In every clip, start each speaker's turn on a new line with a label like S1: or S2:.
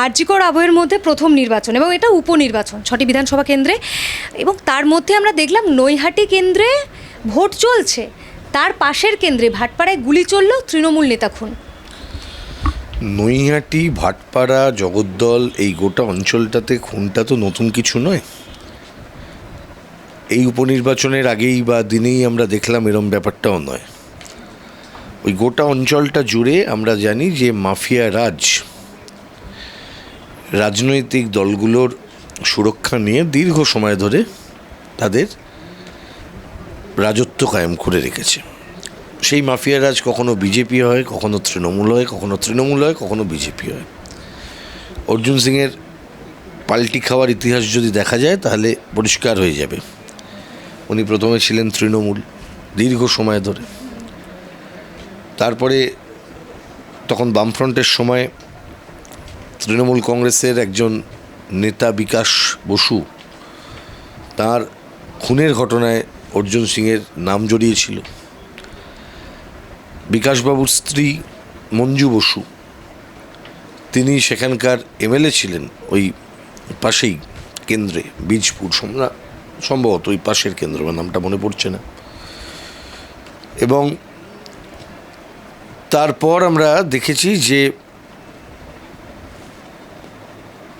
S1: আরজিকর আবহের মধ্যে প্রথম নির্বাচন এবং এটা উপনির্বাচন 6টি বিধানসভা কেন্দ্রে, এবং তার মধ্যে আমরা দেখলাম নৈহাটি কেন্দ্রে ভোট চলছে, তার পাশের কেন্দ্রে ভাটপাড়ায় গুলি চলল, তৃণমূল নেতা খুন।
S2: নৈহাটি, ভাটপাড়া, জগদ্দল, এই গোটা অঞ্চলটাতে খুনটা তো নতুন কিছু নয়। এই উপনির্বাচনের আগেই বা দিনেই আমরা দেখলাম এরম ব্যাপারটাও নয়। ওই গোটা অঞ্চলটা জুড়ে আমরা জানি যে মাফিয়া রাজ, রাজনৈতিক দলগুলোর সুরক্ষা নিয়ে দীর্ঘ সময় ধরে তাদের রাজত্ব কায়েম করে রেখেছে। সেই মাফিয়া রাজ কখনো বিজেপি হয়, কখনো তৃণমূল হয়, কখনো তৃণমূল হয়, কখনো বিজেপি হয়। অর্জুন সিংয়ের পাল্টি খাওয়ার ইতিহাস যদি দেখা যায় তাহলে পরিষ্কার হয়ে যাবে। উনি প্রথমে ছিলেন তৃণমূল দীর্ঘ সময় ধরে, তারপরে তখন বামফ্রন্টের সময় তৃণমূল কংগ্রেসের একজন নেতা বিকাশ বসু, তার খুনের ঘটনায় অর্জুন সিংয়ের নাম জড়িয়েছিল। বিকাশবাবুর স্ত্রী মঞ্জু বসু, তিনি সেখানকার এমএলএ ছিলেন ওই পাশেই কেন্দ্রে, বীজপুর সম্ভবত ওই পাশের কেন্দ্র, নামটা মনে পড়ছে না। এবং তারপর আমরা দেখেছি যে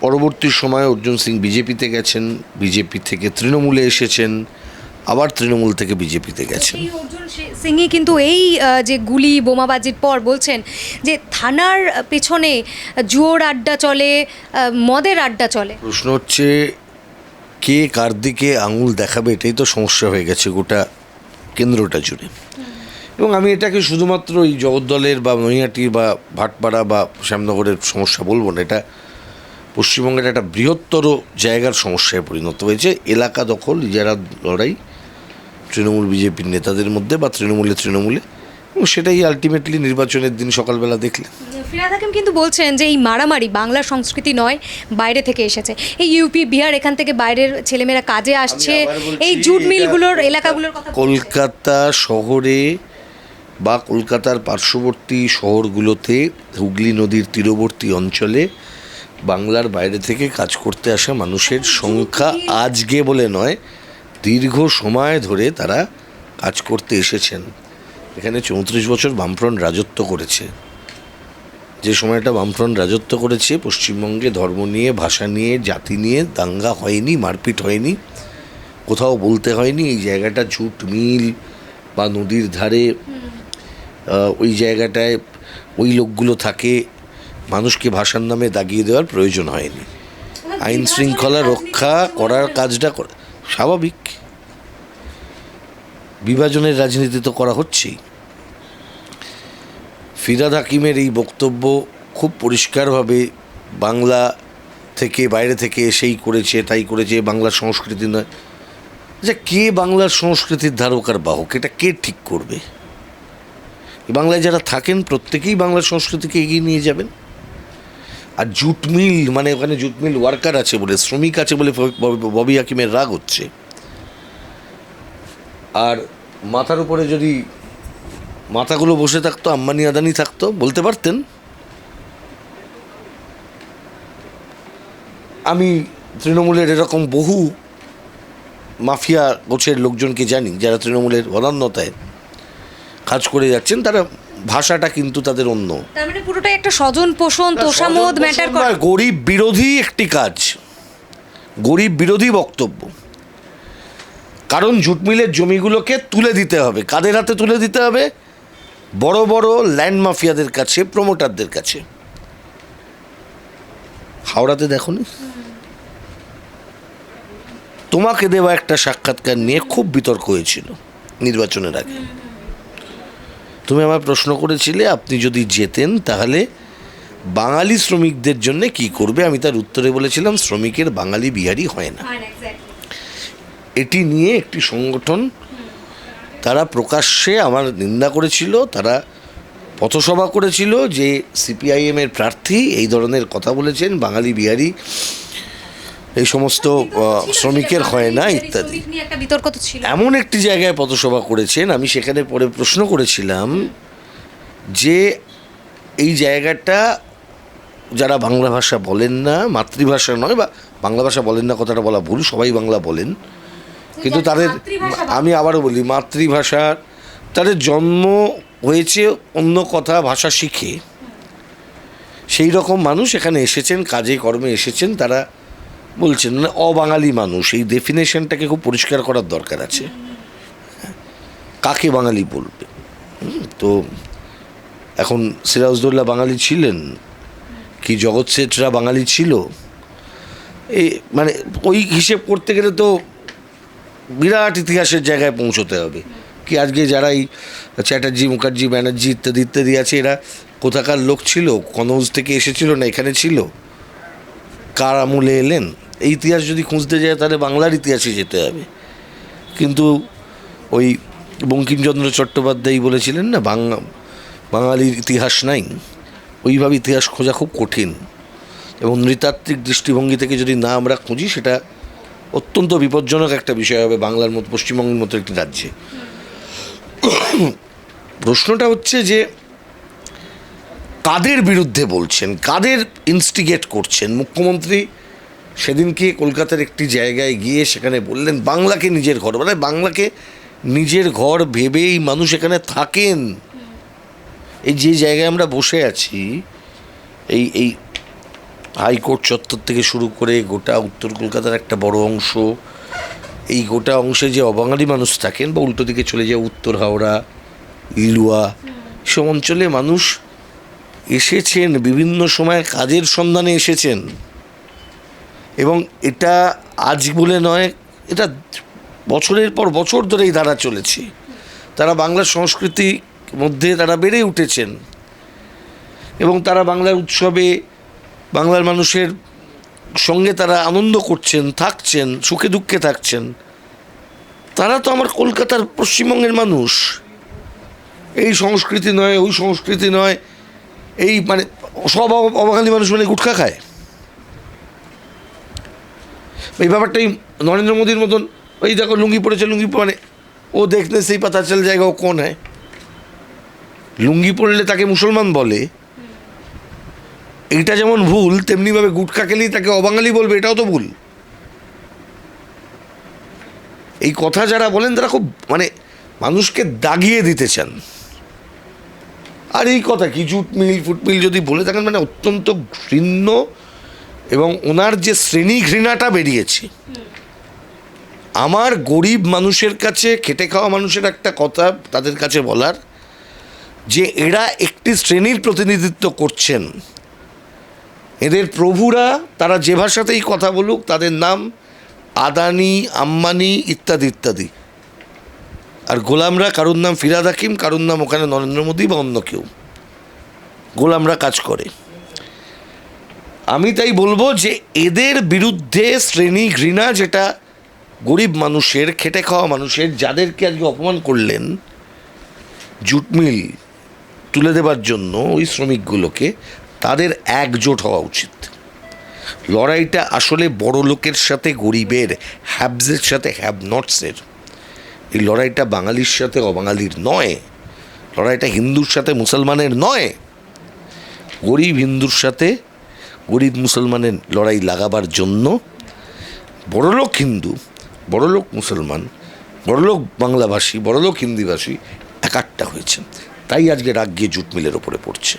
S2: পরবর্তী সময়ে অর্জুন সিং বিজেপিতে গেছেন, বিজেপি থেকে তৃণমূলে এসেছেন, আবার তৃণমূল থেকে বিজেপিতে গেছেন।
S1: অর্জুন সিংই কিন্তু এই যে গুলি বোমাবাজির পর বলছেন যে থানার পেছনে জুয়োর আড্ডা চলে, মদের আড্ডা চলে।
S2: প্রশ্ন হচ্ছে কে কার দিকে আঙুল দেখাবে, এটাই তো সমস্যা হয়ে গেছে গোটা কেন্দ্রটা জুড়ে। এবং আমি এটাকে শুধুমাত্র এই জগদ্দলের বা নৈহাটির বা ভাটপাড়া বা শ্যামনগরের সমস্যা বলবো না, এটা পশ্চিমবঙ্গের একটা বৃহত্তর জায়গার সমস্যায় পরিণত হয়েছে। এলাকা দখল, যারা লড়াই তৃণমূল বিজেপির নেতাদের মধ্যে বা তৃণমূলে, এবং সেটাই আলটিমেটলি নির্বাচনের দিন সকালবেলা দেখলে।
S1: ফিরহাদ হাকিম কিন্তু বলছেন যে এই মারামারি বাংলার সংস্কৃতি নয়, বাইরে থেকে এসেছে। এই ইউপি, বিহার, এখান থেকে বাইরের ছেলেমেয়েরা কাজে আসছে, এই জুট মিলগুলোর এলাকাগুলোর কথা।
S2: কলকাতা শহরে বা কলকাতার পার্শ্ববর্তী শহরগুলোতে, হুগলি নদীর তীরবর্তী অঞ্চলে বাংলার বাইরে থেকে কাজ করতে আসা মানুষের সংখ্যা আজকে বলে নয়, দীর্ঘ সময় ধরে তারা কাজ করতে এসেছেন। এখানে 34 বছর বামফ্রন্ট রাজত্ব করেছে। যে সময়টা বামফ্রন্ট রাজত্ব করেছে, পশ্চিমবঙ্গে ধর্ম নিয়ে, ভাষা নিয়ে, জাতি নিয়ে দাঙ্গা হয়নি, মারপিট হয়নি, কোথাও বলতে হয়নি এই জায়গাটা জুট মিল বা নদীর ধারে, ওই জায়গাটায় ওই লোকগুলো থাকে, মানুষকে ভাষার নামে দাগিয়ে দেওয়ার প্রয়োজন হয়নি। আইন শৃঙ্খলা রক্ষা করার কাজটা স্বাভাবিক। বিভাজনের রাজনীতি তো করা হচ্ছেই। ফিরহাদ হাকিমের এই বক্তব্য খুব পরিষ্কারভাবে বাংলা থেকে, বাইরে থেকে এসেই করেছে, তাই করেছে, বাংলার সংস্কৃতি নয়। আচ্ছা, কে বাংলার সংস্কৃতির ধারক আর বাহক, এটা কে ঠিক করবে? বাংলায় যারা থাকেন প্রত্যেকেই বাংলার সংস্কৃতিকে এগিয়ে নিয়ে যাবেন। আর জুট মিল মানে ওখানে জুট মিল ওয়ার্কার আছে বলে, শ্রমিক আছে বলে ববি হাকিমের রাগ হচ্ছে। আর মাথার উপরে যদি মাথাগুলো বসে থাকতো, আম্বানি আদানি থাকতো, বলতে পারতেন আমি তৃণমূলের এরকম বহু মাফিয়া গোছের লোকজনকে জানি যারা তৃণমূলের অনন্যতায় কাজ করে যাচ্ছেন, তারা ভাষাটা কিন্তু তাদের অন্য।
S1: তার মানে পুরোটাই একটা স্বজন পোষণ, তোষামোদ ম্যাটার করে।
S2: গরিব বিরোধী একটি কাজ, গরিব বিরোধী বক্তব্য। কারণ জুট মিলের জমিগুলোকে তুলে দিতে হবে, কাদের হাতে তুলে দিতে হবে? বড় বড় ল্যান্ড মাফিয়াদের কাছে, প্রমোটারদের কাছে। হাওড়াতে দেখো নি, তোমাকে দেওয়া একটা সাক্ষাৎকার নিয়ে খুব বিতর্ক হয়েছিল নির্বাচনের আগে। তুমি আমায় প্রশ্ন করেছিলে আপনি যদি জেতেন তাহলে বাঙালি শ্রমিকদের জন্য কি করবে। আমি তার উত্তরে বলেছিলাম শ্রমিকের বাঙালি বিহারি হয় না। এটি নিয়ে একটি সংগঠন তারা প্রকাশ্যে আমার নিন্দা করেছিল, তারা পথসভা করেছিল যে সিপিআইএমের প্রার্থী এই ধরনের কথা বলেছেন, বাঙালি বিহারি এই সমস্ত শ্রমিকের হয় না ইত্যাদি। এমন একটি জায়গায় পথসভা করেছেন, আমি সেখানে পরে প্রশ্ন করেছিলাম যে এই জায়গাটা যারা বাংলা ভাষা বলেন না, মাতৃভাষা নয়, বা বাংলা ভাষা বলেন না কথাটা বলা ভুল, সবাই বাংলা বলেন, কিন্তু তাদের, আমি আবারও বলি, মাতৃভাষার তাদের জন্ম হয়েছে অন্য কথা ভাষা শিখে, সেই রকম মানুষ এখানে এসেছেন, কাজে কর্মে এসেছেন, তারা বলছেন মানে অবাঙালি মানুষ। এই ডেফিনেশনটাকে খুব পরিষ্কার করার দরকার আছে, কাকে বাঙালি বলবে। তো এখন সিরাজউদ্দৌলা বাঙালি ছিলেন কি, জগৎ শেঠরা বাঙালি ছিল, এই মানে ওই হিসেব করতে গেলে তো বিরাট ইতিহাসের জায়গায় পৌঁছতে হবে। কি আজকে যারা এই চ্যাটার্জি, মুখার্জি, ব্যানার্জি ইত্যাদি ইত্যাদি আছে, এরা কোথাকার লোক ছিল? কনৌজ থেকে এসেছিল না এখানে ছিল? কার আমলে এলেন? এই ইতিহাস যদি খুঁজতে যায় তাহলে বাংলার ইতিহাসে যেতে হবে। কিন্তু ওই বঙ্কিমচন্দ্র চট্টোপাধ্যায় বলেছিলেন না, বাঙালির ইতিহাস নাই, ওইভাবে ইতিহাস খোঁজা খুব কঠিন, এবং নৃতাত্ত্বিক দৃষ্টিভঙ্গি থেকে যদি না আমরা খুঁজি সেটা অত্যন্ত বিপজ্জনক একটা বিষয় হবে বাংলার মতো, পশ্চিমবঙ্গের মতো একটি রাজ্যে। প্রশ্নটা হচ্ছে যে কাদের বিরুদ্ধে বলছেন, কাদের ইনস্টিগেট করছেন? মুখ্যমন্ত্রী সেদিনকে কলকাতার একটি জায়গায় গিয়ে সেখানে বললেন বাংলাকে নিজের ঘর, মানে বাংলাকে নিজের ঘর ভেবেই মানুষ এখানে থাকেন। এই যে জায়গায় আমরা বসে আছি, এই হাইকোর্ট চত্বর থেকে শুরু করে গোটা উত্তর কলকাতার একটা বড় অংশ, এই গোটা অংশে যে অবাঙালি মানুষ থাকেন, বা উল্টো দিকে চলে যায় উত্তর হাওড়া, ইলুয়া, সব অঞ্চলে মানুষ এসেছেন, বিভিন্ন সময় কাজের সন্ধানে এসেছেন, এবং এটা আজ বলে নয়, এটা বছরের পর বছর ধরে এই ধারা চলেছে। তারা বাংলার সংস্কৃতির মধ্যে তারা বেড়ে উঠেছেন, এবং তারা বাংলার উৎসবে বাংলার মানুষের সঙ্গে তারা আনন্দ করছেন, থাকছেন, সুখে দুঃখে থাকছেন। তারা তো আমার কলকাতার, পশ্চিমবঙ্গের মানুষ। এই সংস্কৃতি নয়, ওই সংস্কৃতি নয়, এই মানে সব অবাঙালি মানুষ মানে গুটখা খায়। এই ব্যাপারটাই নরেন্দ্র মোদীর মতন, ওই দেখো লুঙ্গি পড়েছে, লুঙ্গি মানে ও দেখতে সেই পাতা চল জায়গা, ও কোন হয়? লুঙ্গি পড়লে তাকে মুসলমান বলে, এইটা যেমন ভুল, তেমনিভাবে গুটখা খেলেই তাকে অবাঙালি বলবে, এটাও তো ভুল। এই কথা যারা বলেন তারা খুব মানে মানুষকে দাগিয়ে দিতে চান। আর এই কথা কি জুটমিল ফুটমিল যদি বলে থাকেন, মানে অত্যন্ত ঘৃণ্য, এবং ওনার যে শ্রেণী ঘৃণাটা বেরিয়েছে। আমার গরিব মানুষের কাছে, খেটে খাওয়া মানুষের একটা কথা তাদের কাছে বলার, যে এরা একটি শ্রেণীর প্রতিনিধিত্ব করছেন, এদের প্রভুরা তারা যে ভাষাতেই কথা বলুক, তাদের নাম আদানি, আম্বানি ইত্যাদি ইত্যাদি, আর গোলামরা কারোর নাম ফিরহাদ হাকিম, কারোর নাম ওখানে নরেন্দ্র মোদী বা অন্য কেউ, গোলামরা কাজ করে। আমি তাই বলবো যে এদের বিরুদ্ধে শ্রেণী ঘৃণা, যেটা গরিব মানুষের, খেটে খাওয়া মানুষের, যাদেরকে আজকে অপমান করলেন জুটমিল তুলে দেবার জন্য ওই শ্রমিকগুলোকে, তাদের একজোট হওয়া উচিত। লড়াইটা আসলে বড় লোকের সাথে গরিবের, হ্যাবসের সাথে হ্যাভ নটসের। এই লড়াইটা বাঙালির সাথে অবাঙালির নয়, লড়াইটা হিন্দুর সাথে মুসলমানের নয়, গরিব হিন্দুর সাথে গরিব মুসলমানের লড়াই লাগাবার জন্য বড়লোক হিন্দু, বড়লোক মুসলমান, বড়লোক বাংলাভাষী, বড়লোক হিন্দিভাষী একাট্টা হয়েছেন। তাই আজকে রাগ গিয়ে জুট মিলের ওপরে পড়ছে।